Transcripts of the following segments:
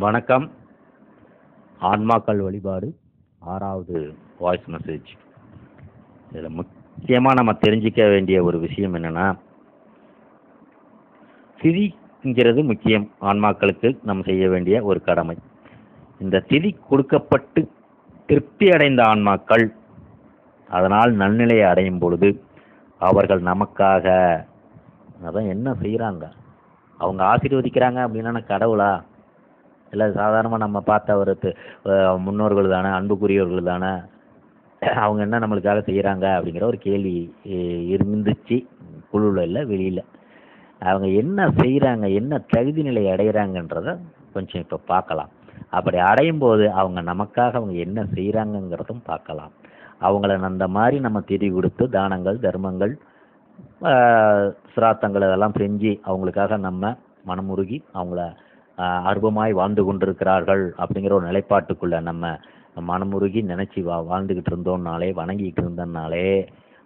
வணக்கம். ஆன்மாக்கள் வழிபாடு 6வது வாய்ஸ் மெசேஜ். இதில் முக்கியமாக நம்ம தெரிஞ்சிக்க வேண்டிய ஒரு விஷயம் என்னென்னா, திதிங்கிறது முக்கியம். ஆன்மாக்களுக்கு நம்ம செய்ய வேண்டிய ஒரு கடமை. இந்த திதி கொடுக்கப்பட்டு திருப்தி அடைந்த ஆன்மாக்கள் அதனால் நல்நிலையை அடையும் பொழுது அவர்கள் நமக்காக அதான் என்ன செய்கிறாங்க, அவங்க ஆசீர்வதிக்கிறாங்க அப்படின்னா கடவுளா இல்லை சாதாரணமாக நம்ம பார்த்த ஒரு முன்னோர்கள் தானே, அன்புக்குரியவர்கள் தானே, அவங்க என்ன நம்மளுக்காக செய்கிறாங்க அப்படிங்கிற ஒரு கேள்வி இருந்துச்சு. குழுவில் இல்லை, வெளியில். அவங்க என்ன செய்கிறாங்க, என்ன தகுதி நிலை அடைகிறாங்கன்றத கொஞ்சம் இப்போ பார்க்கலாம். அப்படி அடையும் போது அவங்க நமக்காக அவங்க என்ன செய்கிறாங்கங்கிறதும் பார்க்கலாம். அவங்கள அந்த மாதிரி நம்ம திதி கொடுத்து தானங்கள் தர்மங்கள் சிராத்தங்கள் இதெல்லாம் செஞ்சு அவங்களுக்காக நம்ம மனமுருகி அவங்கள அற்புதமாய் வாழ்ந்து கொண்டிருக்கிறார்கள் அப்படிங்கிற ஒரு நிலைப்பாட்டுக்குள்ளே நம்ம மனமுருகி நினச்சி வாழ்ந்துக்கிட்டு இருந்தோம்னாலே, வணங்கிக்கிட்டு இருந்தோம்னாலே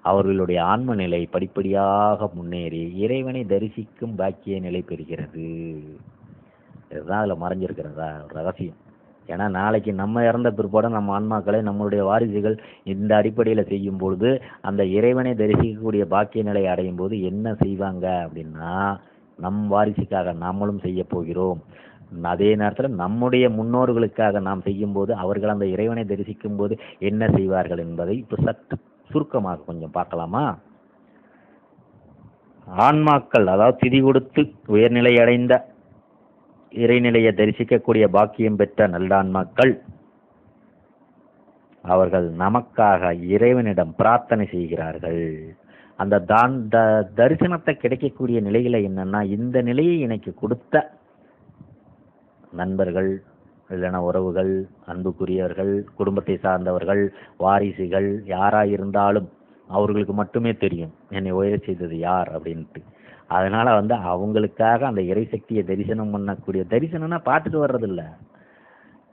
அவர்களுடைய ஆன்ம நிலை படிப்படியாக முன்னேறி இறைவனை தரிசிக்கும் பாக்கிய நிலை பெறுகிறது. இதுதான் அதில் மறைஞ்சிருக்கிறதா ரகசியம். ஏன்னா நாளைக்கு நம்ம இறந்த பிற்பாடு நம்ம ஆன்மாக்களை நம்மளுடைய வாரிசுகள் இந்த அடிப்படையில் செய்யும் பொழுது அந்த இறைவனை தரிசிக்கக்கூடிய பாக்கிய நிலை அடையும் போது என்ன செய்வாங்க அப்படின்னா, நம் வாரிசுக்காக நாமளும் செய்ய போகிறோம். அதே நேரத்தில் நம்முடைய முன்னோர்களுக்காக நாம் செய்யும்போது அவர்கள் அந்த இறைவனை தரிசிக்கும் போது என்ன செய்வார்கள் என்பதை இப்போ சற்று சுருக்கமாக கொஞ்சம் பார்க்கலாமா? ஆன்மாக்கள், அதாவது திதி கொடுத்து உயர்நிலை அடைந்த இறைநிலையை தரிசிக்கக்கூடிய பாக்கியம் பெற்ற நல்லான்மாக்கள் அவர்கள் நமக்காக இறைவனிடம் பிரார்த்தனை செய்கிறார்கள். அந்த தரிசனத்தை கிடைக்கக்கூடிய நிலையில என்னன்னா, இந்த நிலையை எனக்கு கொடுத்த நண்பர்கள் இல்லைன்னா உறவுகள், அன்புக்குரியவர்கள், குடும்பத்தை சார்ந்தவர்கள், வாரிசுகள் யாராயிருந்தாலும் அவர்களுக்கு மட்டுமே தெரியும் என்னை உயர செய்தது யார் அப்படின்ட்டு. அதனால அவங்களுக்காக அந்த இறைசக்தியை தரிசனம் பண்ணக்கூடிய, தரிசனம்னா பார்த்துட்டு வர்றதில்ல.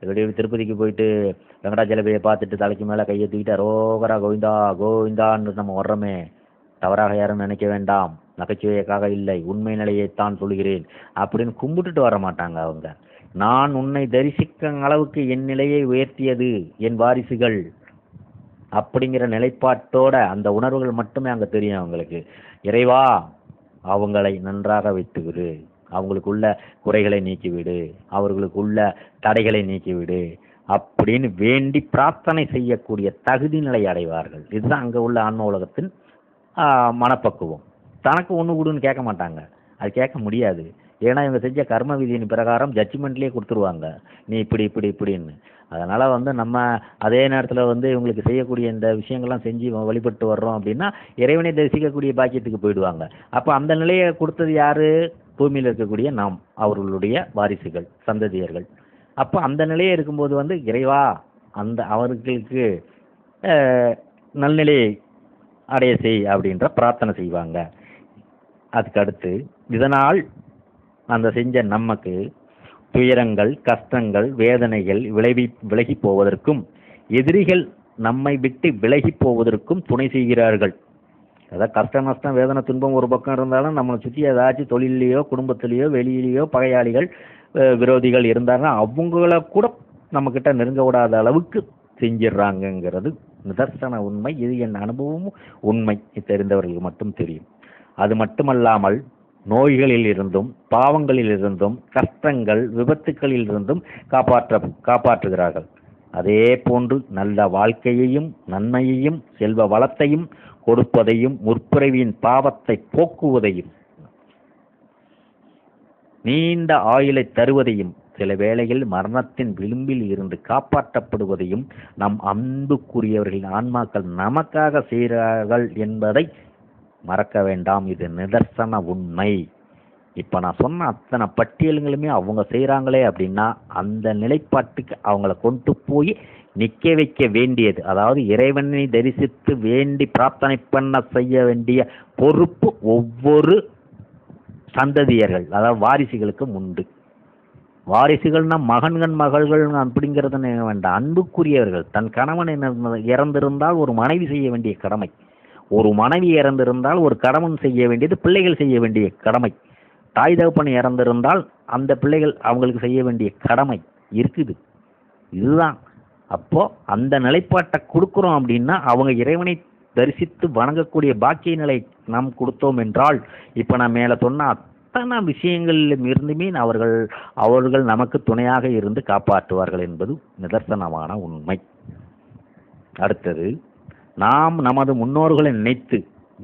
இப்படி திருப்பதிக்கு போயிட்டு வெங்கடாச்சலபதியை பார்த்துட்டு தலைக்கு மேலே கையை தூக்கிட்டு ரோகரா கோவிந்தா கோவிந்தான்னு நம்ம வர்றோமே, தவறாக யாரும் நினைக்க வேண்டாம், நகைச்சுவைக்காக இல்லை, உண்மை நிலையைத்தான் சொல்கிறேன் அப்படின்னு கும்பிட்டுட்டு வர மாட்டாங்க. அவங்க நான் உன்னை தரிசிக்க அளவுக்கு என் நிலையை உயர்த்தியது என் வாரிசுகள் அப்படிங்கிற நிலைப்பாட்டோட அந்த உணர்வுகள் மட்டுமே அங்கே தெரியும் அவங்களுக்கு. இறைவா அவங்களை நன்றாக வைத்துவிடு, அவங்களுக்குள்ள குறைகளை நீக்கிவிடு, அவர்களுக்குள்ள தடைகளை நீக்கிவிடு அப்படின்னு வேண்டி பிரார்த்தனை செய்யக்கூடிய தகுதி நிலை அடைவார்கள். இதுதான் அங்கே உள்ள ஆன்ம உலகத்தின் மனப்பக்குவம். தனக்கு ஒன்று கொடுன்னு கேட்க மாட்டாங்க, அது கேட்க முடியாது. ஏன்னா இவங்க செஞ்ச கர்ம விதியின் பிரகாரம் ஜட்ஜ்மெண்ட்லேயே கொடுத்துருவாங்க, நீ இப்படி இப்படி இப்படின்னு. அதனால் நம்ம அதே நேரத்தில் இவங்களுக்கு செய்யக்கூடிய இந்த விஷயங்கள்லாம் செஞ்சு வழிபட்டு வர்றோம் அப்படின்னா இறைவனை தரிசிக்கக்கூடிய பாக்கியத்துக்கு போயிடுவாங்க. அப்போ அந்த நிலையை கொடுத்தது யார்? பூமியில் இருக்கக்கூடிய நாம், அவர்களுடைய வாரிசுகள், சந்ததியர்கள். அப்போ அந்த நிலையை இருக்கும்போது இறைவா அந்த அவர்களுக்கு நல்நிலையை அடைய செய் அப்படின்ற பிரார்த்தனை செய்வாங்க. அதுக்கு அடுத்து இதனால் அந்த செஞ்ச நமக்கு துயரங்கள், கஷ்டங்கள், வேதனைகள் விலகி போவதற்கும் எதிரிகள் நம்மை விட்டு விலகி போவதற்கும் துணை செய்கிறார்கள். அதாவது கஷ்ட நஷ்டம் வேதனை துன்பம் ஒரு பக்கம் இருந்தாலும் நம்மளை சுற்றி ஏதாச்சும் தொழிலையோ குடும்பத்திலேயோ வெளியிலேயோ பகையாளிகள் விரோதிகள் இருந்தாங்கன்னா அவங்கள கூட நம்மக்கிட்ட நெருங்க விடாத அளவுக்கு செஞ்சிடுறாங்கங்கிறது நிதர்சன உண்மை. இது என் அனுபவமும் உண்மை, தெரிந்தவர்களுக்கு மட்டும் தெரியும். அது மட்டுமல்லாமல் நோய்களில் இருந்தும் பாவங்களில் இருந்தும் கஷ்டங்கள் விபத்துக்களில் இருந்தும் காப்பாற்றுகிறார்கள். அதே போன்று நல்ல வாழ்க்கையையும் நன்மையையும் செல்வ வளத்தையும் கொடுப்பதையும் முற்பிறவியின் பாவத்தை போக்குவதையும் நீண்ட ஆயுளை தருவதையும் சில வேளையில் மரணத்தின் விளிம்பில் இருந்து காப்பாற்றப்படுவதையும் நம் அன்புக்குரியவர்களின் ஆன்மாக்கள் நமக்காக செய்கிறார்கள் என்பதை மறக்க வேண்டாம். இது நிதர்சன உண்மை. இப்போ நான் சொன்ன அத்தனை பட்டியல்களுமே அவங்க செய்கிறாங்களே அப்படின்னா அந்த நிலைப்பாட்டுக்கு அவங்கள கொண்டு போய் நிற்க வைக்க வேண்டியது, அதாவது இறைவனை தரிசித்து வேண்டி பிரார்த்தனை பண்ண செய்ய வேண்டிய பொறுப்பு ஒவ்வொரு சந்ததியர்கள், அதாவது வாரிசுகளுக்கும் உண்டு. வாரிசுகள்னா மகன்கள் மகள்கள் அப்படிங்கிறது வேண்டாம், அன்புக்குரியவர்கள். தன் கணவன் இறந்திருந்தால் ஒரு மனைவி செய்ய வேண்டிய கடமை, ஒரு மனைவி இறந்திருந்தால் ஒரு கணவன் செய்ய வேண்டியது பிள்ளைகள் செய்ய வேண்டிய கடமை, தாய் தகப்பன் இறந்திருந்தால் அந்த பிள்ளைகள் அவங்களுக்கு செய்ய வேண்டிய கடமை. இருக்குது. இதுதான். அப்போ அந்த நிலைப்பாட்டை கொடுக்குறோம் அப்படின்னா அவங்க இறைவனை தரிசித்து வணங்கக்கூடிய பாக்கிய நிலை நாம் கொடுத்தோம் என்றால், இப்போ நான் மேலே சொன்ன அத்தனை விஷயங்களிலும் இருந்துமே அவர்கள் நமக்கு துணையாக இருந்து காப்பாற்றுவார்கள் என்பது நிதர்சனமான உண்மை. அடுத்தது, நாம் நமது முன்னோர்களை நினைத்து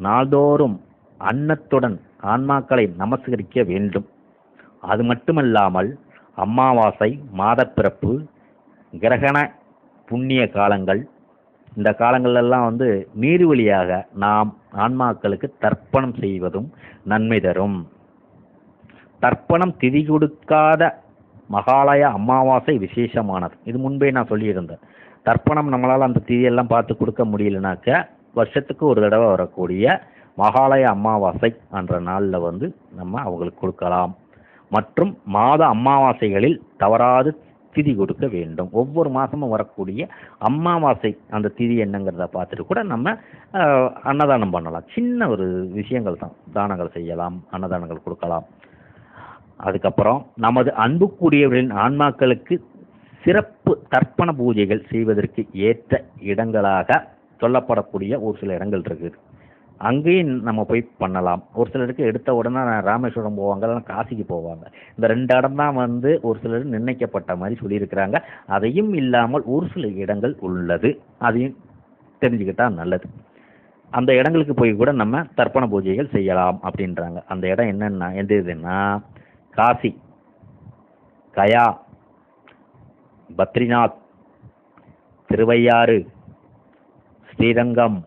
நாள்தோறும் அன்னத்துடன் ஆன்மாக்களை நமஸ்கரிக்க வேண்டும். அது மட்டுமல்லாமல் அமாவாசை, மாதப்பிறப்பு, கிரகண புண்ணிய காலங்கள், இந்த காலங்களெல்லாம் நீர்வழியாக நாம் ஆன்மாக்களுக்கு தர்ப்பணம் செய்வதும் நன்மை தரும். தர்ப்பணம் திதி கொடுக்காத மகாலய அமாவாசை விசேஷமானது. இது முன்பே நான் சொல்லியிருந்தேன். தர்ப்பணம் நம்மளால் அந்த திதியெல்லாம் பார்த்து கொடுக்க முடியலனாக்க வருஷத்துக்கு ஒரு தடவை வரக்கூடிய மகாலய அமாவாசை என்ற நாளில் நம்ம அவங்களுக்கு கொடுக்கலாம். மற்றும் மாத அமாவாசைகளில் தவறாது திதி கொடுக்க வேண்டும். ஒவ்வொரு மாதமும் வரக்கூடிய அமாவாசை அந்த திதி என்னங்கிறத பார்த்துட்டு கூட நம்ம அன்னதானம் பண்ணலாம். சின்ன ஒரு விஷயங்கள் தான். தானங்கள் செய்யலாம், அன்னதானங்கள் கொடுக்கலாம். அதுக்கப்புறம் நமது அன்புக்குரியவர்களின் ஆன்மாக்களுக்கு சிறப்பு தர்ப்பண பூஜைகள் செய்வதற்கு ஏற்ற இடங்களாக சொல்லப்படக்கூடிய ஒரு சில இடங்கள் இருக்குது. அங்கேயும் நம்ம போய் பண்ணலாம். ஒரு சிலருக்கு எடுத்த உடனே ராமேஸ்வரம் போவாங்க, இல்லைன்னா காசிக்கு போவாங்க. இந்த 2 இடம் தான் ஒரு சிலர் நிர்ணயிக்கப்பட்ட மாதிரி சொல்லியிருக்கிறாங்க. அதையும் இல்லாமல் ஒரு சில இடங்கள் உள்ளது. அதையும் தெரிஞ்சுக்கிட்டா நல்லது. அந்த இடங்களுக்கு போய் கூட நம்ம தர்ப்பண பூஜைகள் செய்யலாம் அப்படின்றாங்க. அந்த இடம் என்னன்னா எந்த இதுன்னா காசி, கயா, பத்ரிநாத், திருவையாறு, ஸ்ரீரங்கம்,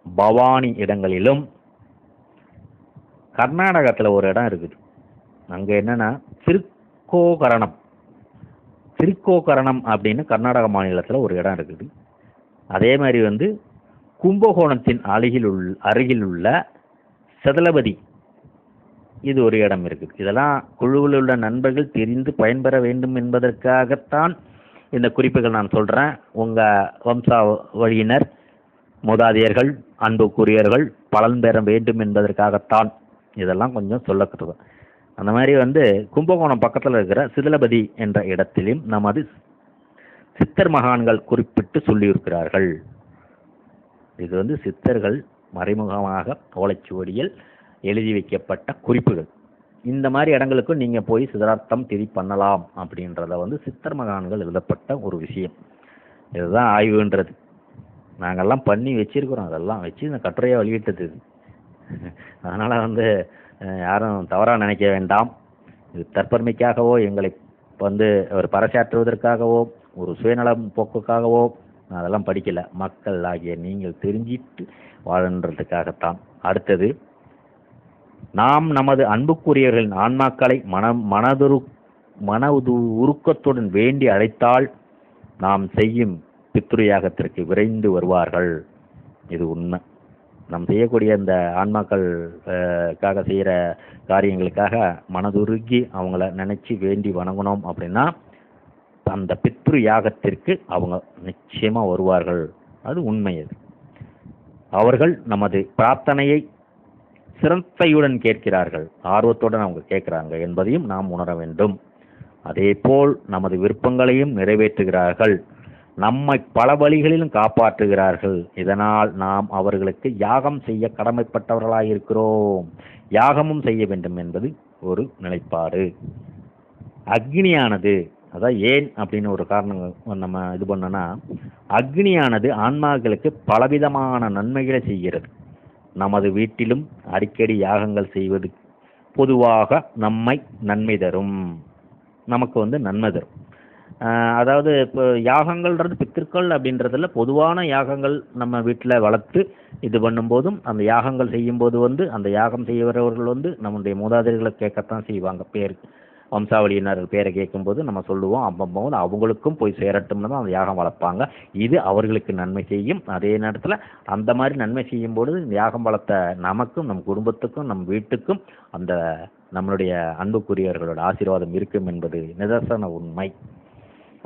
பவானி இடங்களிலும் கர்நாடகத்தில் ஒரு இடம் இருக்குது. அங்கே என்னன்னா திருக்கோகரணம் அப்படின்னு கர்நாடக மாநிலத்தில் ஒரு இடம் இருக்குது. அதே மாதிரி கும்பகோணத்தின் அருகில் உள்ள சதலபதி இது ஒரு இடம் இருக்குது. இதெல்லாம் குழுவில் உள்ள நண்பர்கள் தெரிந்து பயன்பெற வேண்டும் என்பதற்காகத்தான் இந்த குறிப்புகள் நான் சொல்கிறேன். உங்கள் வம்சா வழியினர், மூதாதையர்கள், அன்புக்குரியர்கள் பலன் பெற வேண்டும் என்பதற்காகத்தான் இதெல்லாம் கொஞ்சம் சொல்லக்கூடாது. அந்த மாதிரி கும்பகோணம் பக்கத்தில் இருக்கிற சிதலபதி என்ற இடத்திலும் நமது சித்தர் மகான்கள் குறிப்பிட்டு சொல்லியிருக்கிறார்கள். இது சித்தர்கள் மறைமுகமாக ஓலைச்சுவடியில் எழுதி வைக்கப்பட்ட குறிப்புகள். இந்த மாதிரி இடங்களுக்கும் நீங்கள் போய் சிதார்த்தம் திதி பண்ணலாம் அப்படின்றத சித்தர் மகான்கள் எழுதப்பட்ட ஒரு விஷயம். இதுதான் ஆய்வுன்றது. நாங்கள்லாம் பண்ணி வச்சிருக்கிறோம். அதெல்லாம் வச்சு இந்த கட்டுரையை வெளியிட்டது. அதனால் யாரும் தவறாக நினைக்க வேண்டாம். இது தற்பெருமைக்காகவோ எங்களை ஒரு பறைசாற்றுவதற்காகவோ ஒரு சுயநலம் போக்குக்காகவோ அதெல்லாம் படிக்கலை. மக்கள் ஆகிய நீங்கள் தெரிஞ்சிட்டு வாழன்றதுக்காகத்தான். அடுத்தது, நாம் நமது அன்புக்குரியவர்களின் ஆன்மாக்களை மன உருக்கத்துடன் வேண்டி அழைத்தால் நாம் செய்யும் பித்ருயாகத்திற்கு விரைந்து வருவார்கள். இது உண்மை. நாம் செய்யக்கூடிய இந்த ஆன்மாக்களுக்காக செய்கிற காரியங்களுக்காக மனதுருகி அவங்கள நினைச்சு வேண்டி வணங்கணும் அப்படின்னா அந்த பித்ரு யாகத்திற்கு அவங்க நிச்சயமாக வருவார்கள். அது உண்மை. அது அவர்கள் நமது பிரார்த்தனையை சிரத்தையுடன் கேட்கிறார்கள், ஆர்வத்துடன் அவங்க கேட்கிறாங்க என்பதையும் நாம் உணர வேண்டும். அதேபோல் நமது விருப்பங்களையும் நிறைவேற்றுகிறார்கள், நம்மை பல வழிகளிலும் காப்பாற்றுகிறார்கள். இதனால் நாம் அவர்களுக்கு யாகம் செய்ய கடமைப்பட்டவர்களாயிருக்கிறோம். யாகமும் செய்ய வேண்டும் என்பது ஒரு நிலைப்பாடு. அக்னியானது, அதான் ஏன் அப்படின்னு ஒரு காரணம் நம்ம இது பண்ணோன்னா, அக்னியானது ஆன்மாக்களுக்கு பலவிதமான நன்மைகளை செய்கிறது. நமது வீட்டிலும் அடிக்கடி யாகங்கள் செய்வது பொதுவாக நம்மை நன்மை தரும், நமக்கு நன்மை தரும். அதாவது இப்போ யாகங்கள்ன்றது பித்திருக்கள் அப்படின்றதில் பொதுவான யாகங்கள் நம்ம வீட்டில் வளர்த்து இது பண்ணும்போதும் அந்த யாகங்கள் செய்யும்போது அந்த யாகம் செய்கிறவர்கள் நம்முடைய மூதாதையர்களை கேட்கத்தான் செய்வாங்க. பேர் வம்சாவளியினர் பேரை கேட்கும்போது நம்ம சொல்லுவோம், அப்பம்போது அவங்களுக்கும் போய் சேரட்டும்னு தான் அந்த யாகம் வளர்ப்பாங்க. இது அவர்களுக்கு நன்மை செய்யும். அதே நேரத்தில் அந்த மாதிரி நன்மை செய்யும்போது இந்த யாகம் வளர்த்த நமக்கும் நம் குடும்பத்துக்கும் நம் வீட்டுக்கும் அந்த நம்மளுடைய அன்புக்குரியவர்களோட ஆசீர்வாதம் இருக்கும் என்பது நிதர்சன உண்மை.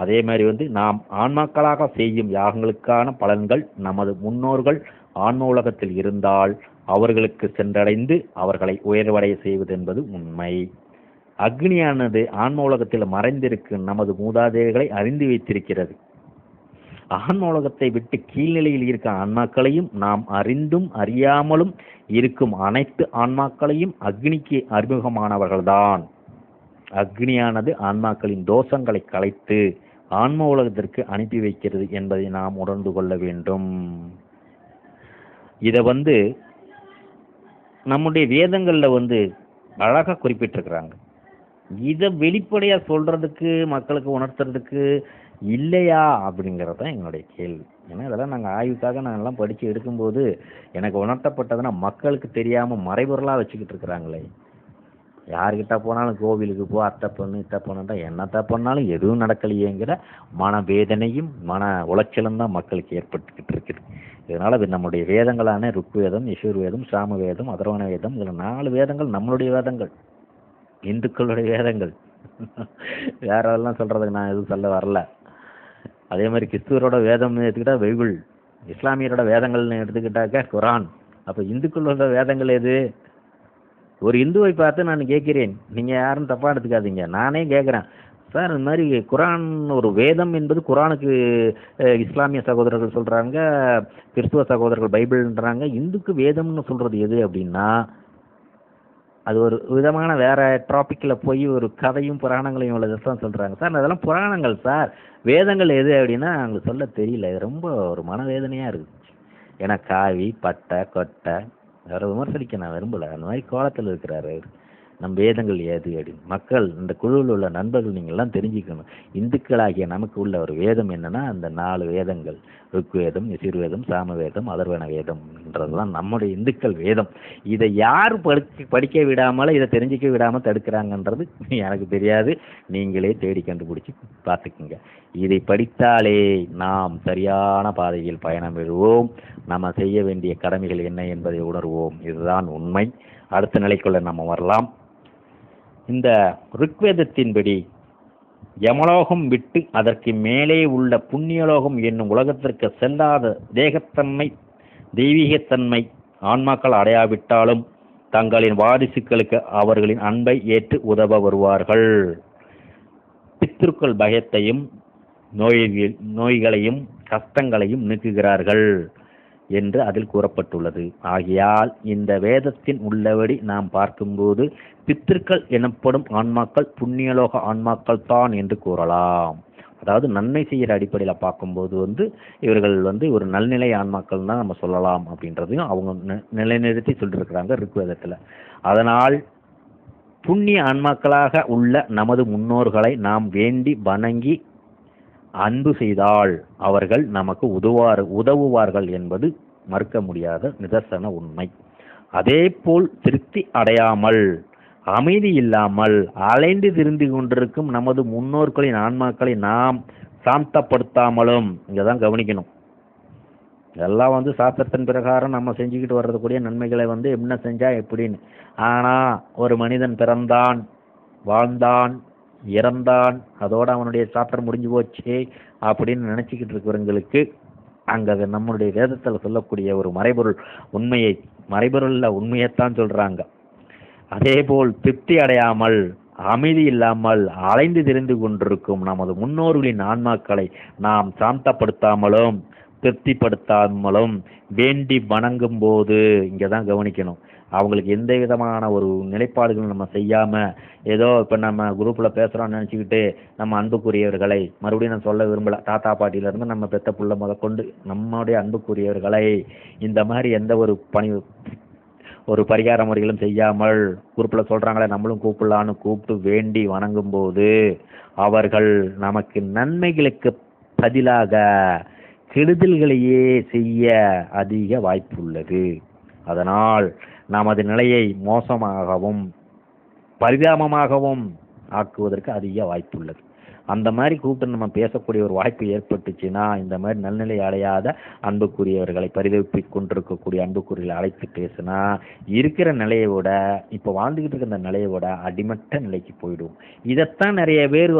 அதே மாதிரி நாம் ஆன்மாக்களாக செய்யும் யாகங்களுக்கான பலன்கள் நமது முன்னோர்கள் ஆன்ம உலகத்தில் இருந்தால் அவர்களுக்கு சென்றடைந்து அவர்களை உயர்வடைய செய்வது என்பது உண்மை. அக்னியானது ஆன்ம உலகத்தில் மறைந்திருக்கும் நமது மூதாதையர்களை அறிந்து வைத்திருக்கிறது. ஆன்ம உலகத்தை விட்டு கீழ்நிலையில் இருக்கும் ஆன்மாக்களையும் நாம் அறிந்தும் அறியாமலும் இருக்கும் அனைத்து ஆன்மாக்களையும் அக்னிக்கு அறிமுகமானவர்கள்தான். அக்னியானது ஆன்மாக்களின் தோஷங்களை களைத்து ஆன்ம உலகத்திற்கு அனுப்பி வைக்கிறது என்பதை நாம் உணர்ந்து கொள்ள வேண்டும். இதை நம்முடைய வேதங்கள்ல அழகா குறிப்பிட்டிருக்கிறாங்க. இதை வெளிப்படையா சொல்றதுக்கு மக்களுக்கு உணர்த்துறதுக்கு இல்லையா அப்படிங்கிறது தான் என்னுடைய கேள்வி. ஏன்னா இதெல்லாம் நாங்கள் ஆய்வுக்காக நான் எல்லாம் படித்து எடுக்கும்போது எனக்கு உணர்த்தப்பட்டதுன்னா மக்களுக்கு தெரியாமல் மறைபொருளாக வச்சுக்கிட்டு இருக்கிறாங்களே. யார்கிட்ட போனாலும் கோவிலுக்கு போ, அத்தை பொண்ணு இத்தை பொண்ணுட்டா என்னத்தை பண்ணாலும் எதுவும் நடக்கலையேங்கிற மனவேதனையும் மன உளைச்சலும் தான் மக்களுக்கு ஏற்பட்டுக்கிட்டு இருக்குது. இதனால் இது நம்முடைய வேதங்களான ருக்வேதம், யஜுர்வேதம், சாமவேதம், அதர்வண வேதம், இதில் 4 வேதங்கள் நம்மளுடைய வேதங்கள், இந்துக்களுடைய வேதங்கள். வேற எல்லாம் சொல்கிறதுக்கு நான் எதுவும் சொல்ல வரல. அதே மாதிரி கிறிஸ்துவரோட வேதம்னு எடுத்துக்கிட்டா பைபிள், இஸ்லாமியரோட வேதங்கள்னு எடுத்துக்கிட்டாக்க குரான். அப்போ இந்துக்களோட வேதங்கள் எது? ஒரு இந்துவை பார்த்து நான் கேட்கிறேன், நீங்கள் யாரும் தப்பாக எடுத்துக்காதீங்க, நானே கேட்குறேன் சார், இந்த மாதிரி குரான் ஒரு வேதம் என்பது குரானுக்கு இஸ்லாமிய சகோதரர்கள் சொல்கிறாங்க, கிறிஸ்துவ சகோதரர்கள் பைபிள்ன்றாங்க, இந்துக்கு வேதம்னு சொல்கிறது எது அப்படின்னா அது ஒரு விதமான வேற டாப்பிக்கில் போய் ஒரு கதையும் புராணங்களையும் உள்ளதான் சொல்கிறாங்க. சார் அதெல்லாம் புராணங்கள் சார், வேதங்கள் எது அப்படின்னா அவங்களுக்கு சொல்ல தெரியல. இது ரொம்ப ஒரு மனவேதனையாக இருக்குது. ஏன்னா காவி பட்டை கொட்டை வேற விமர்சனிக்க நான் விரும்பலை, அந்த மாதிரி கோலத்தில் இருக்கிறாரு அவர். நம் வேதங்கள் ஏது அப்படின்னு மக்கள், இந்த குழுவில் உள்ள நண்பர்கள் நீங்கள்லாம் தெரிஞ்சுக்கணும். இந்துக்களாகிய நமக்கு உள்ள ஒரு வேதம் என்னன்னா அந்த 4 வேதங்கள், ருக்வேதம், யஜுர்வேதம், சாமவேதம், அதர்வண வேதம்ன்றதுதான் நம்முடைய இந்துக்கள் வேதம். இதை யார் படிக்க விடாமல் இதை தெரிஞ்சிக்க விடாமல் தடுக்கிறாங்கன்றது எனக்கு தெரியாது, நீங்களே தேடி கண்டுபிடிச்சி பார்த்துக்குங்க. இதை படித்தாலே நாம் சரியான பாதையில் பயணம் பெறுவோம், நம்ம செய்ய வேண்டிய கடமைகள் என்ன என்பதை உணர்வோம். இதுதான் உண்மை. அடுத்த நிலைக்குள்ள நம்ம வரலாம். இந்த ருக்வேதத்தின்படி யமலோகம் விட்டு அதற்கு மேலே உள்ள புண்ணியலோகம் என்னும் உலகத்திற்கு செல்லாத தேகத்தன்மை தெய்வீகத்தன்மை ஆன்மாக்கள் அடையாவிட்டாலும் தங்களின் வாரிசுகளுக்கு அவர்களின் அன்பை ஏற்று உதவ வருவார்கள். பித்ருக்கள் பயத்தையும் நோய்களையும் கஷ்டங்களையும் நீக்குகிறார்கள் என்று அதில் கூறப்பட்டுள்ளது. ஆகையால் இந்த வேதத்தின் உள்ளபடி நாம் பார்க்கும்போது பித்திருக்கள் எனப்படும் ஆன்மாக்கள் புண்ணியலோக ஆன்மாக்கள் தான் என்று கூறலாம். அதாவது நன்மை செய்கிற அடிப்படையில் பார்க்கும்போது இவர்கள் ஒரு நல்நிலை ஆன்மாக்கள் தான் நம்ம சொல்லலாம் அப்படின்றதையும் அவங்க நிலைநிறுத்தி சொல்லியிருக்கிறாங்க ருக்வேதத்தில். அதனால் புண்ணிய ஆன்மாக்களாக உள்ள நமது முன்னோர்களை நாம் வேண்டி வணங்கி அன்பு செய்தால் அவர்கள் நமக்கு உதவுவார்கள் என்பது மறுக்க முடியாத நிதர்சன உண்மை. அதே போல் திருப்தி அடையாமல் அமைதி இல்லாமல் அலைந்து திரிந்து கொண்டிருக்கும் நமது முன்னோர்களின் ஆன்மாக்களை நாம் சாந்தப்படுத்தாமலும், இங்கதான் கவனிக்கணும், எல்லாம் சாஸ்திரத்தின் பிரகாரம் நம்ம செஞ்சுக்கிட்டு வர்றதுக்கூடிய நன்மைகளை என்ன செஞ்சா எப்படின்னு. ஆனா ஒரு மனிதன் பிறந்தான், வாழ்ந்தான், இறந்தான், அதோட அவனுடைய சாப்டர் முடிஞ்சு போச்சு அப்படின்னு நினைச்சுக்கிட்டு இருக்கிறவங்களுக்கு அங்க நம்மளுடைய வேதத்தில் சொல்லக்கூடிய ஒரு மறைபொருள்ல உண்மையைத்தான் சொல்றாங்க. அதே போல் திருப்தி அடையாமல் அமைதி இல்லாமல் அலைந்து திரிந்து கொண்டிருக்கும் நமது முன்னோர்களின் ஆன்மாக்களை நாம் சாந்தப்படுத்தாமலும் திருப்திப்படுத்தாமலும் வேண்டி வணங்கும் போது, இங்கதான் கவனிக்கணும், அவங்களுக்கு எந்த விதமான ஒரு நிலைப்பாடுகளும் நம்ம செய்யாம ஏதோ இப்போ நம்ம குரூப்பில் பேசுகிறோம்னு நினச்சிக்கிட்டு நம்ம அன்புக்குரியவர்களை மறுபடியும் நான் சொல்ல விரும்பலை, தாத்தா பாட்டியிலேருந்து நம்ம பெத்த புள்ள முதற்கொண்டு நம்முடைய அன்புக்குரியவர்களை இந்த மாதிரி எந்த ஒரு பரிகார முறைகளும் செய்யாமல் குரூப்பில் சொல்கிறாங்களே நம்மளும் கூப்பிடலான்னு கூப்பிட்டு வேண்டி வணங்கும் போது அவர்கள் நமக்கு நன்மைகளுக்கு பதிலாக கெடுதல்களையே செய்ய அதிக வாய்ப்பு உள்ளது. அதனால் நமது நிலையை மோசமாகவும் பரிதாபமாகவும் ஆக்குவதற்கு அதிக வாய்ப்பு உள்ளது. அந்த மாதிரி கூப்பிட்டு நம்ம பேசக்கூடிய ஒரு வாய்ப்பு ஏற்பட்டுச்சுன்னா இந்த மாதிரி நல்நிலை அடையாத அன்புக்குரியவர்களை பரிதவிப்பிக் கொண்டிருக்கக்கூடிய அன்புக்குரியவர்களை அழைத்து பேசினா இருக்கிற நிலையை விட இப்போ வாழ்ந்துகிட்டு இருக்கிற நிலையை விட அடிமட்ட நிலைக்கு போயிடும். இதைத்தான் நிறைய பேர்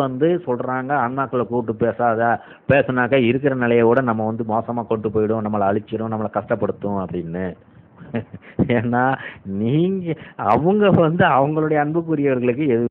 சொல்றாங்க, ஆன்மாக்களை கூப்பிட்டு பேசினாக்க இருக்கிற நிலையை விட நம்ம மோசமாக கொண்டு போயிடும், நம்மளை அழிச்சிடும், நம்மளை கஷ்டப்படுத்தும் அப்படின்னு. ஏன்னா அவங்க அவங்களுடைய அன்புக்குரியவர்களுக்கு எது